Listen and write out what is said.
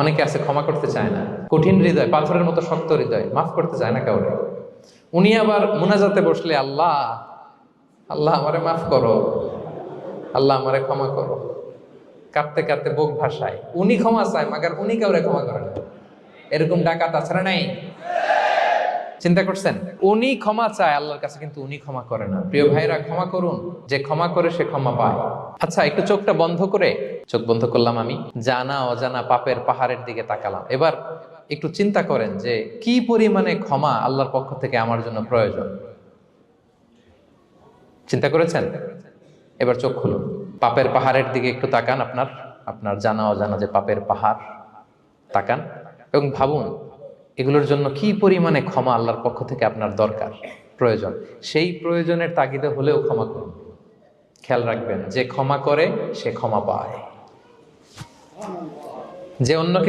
অনেকে আছে ক্ষমা করতে চায় না, কঠিন হৃদয়, পাথরের মতো শক্ত হৃদয়, মাফ করতে চায় না কাউকে। উনি আবার মুনাজাতে বসলে আল্লাহ আল্লাহ আমারে মাফ করো, আল্লাহ আমারে ক্ষমা করো, কাঁদতে কাঁদতে বুক ভাসায়। উনি ক্ষমা চায়, মাগার উনি কাউরে ক্ষমা করে না। এরকম ডাকাত আছে নাই? চিন্তা করছেন? উনি ক্ষমা চায় আল্লাহর কাছে, কিন্তু উনি ক্ষমা করে না। প্রিয় ভাইরা, ক্ষমা করুন। যে ক্ষমা করে সে ক্ষমা পায়। আচ্ছা, একটু চোখটা বন্ধ করে, চোখ বন্ধ করলাম আমি, জানা অজানা পাপের পাহাড়ের দিকে তাকালাম। এবার একটু চিন্তা করেন যে কি পরিমাণে ক্ষমা আল্লাহর পক্ষ থেকে আমার জন্য প্রয়োজন। চিন্তা করেছেন? এবার চোখ খুলুন, পাপের পাহাড়ের দিকে একটু তাকান। আপনার আপনার জানা অজানা যে পাপের পাহাড়, তাকান এবং ভাবুন এগুলোর জন্য কি পরিমাণে ক্ষমা আল্লাহর পক্ষ থেকে আপনার দরকার, প্রয়োজন। সেই প্রয়োজনের তাগিদে হলেও ক্ষমা করুন। খেয়াল রাখবেন, যে ক্ষমা করে সে ক্ষমা পায়। যে অন্যকে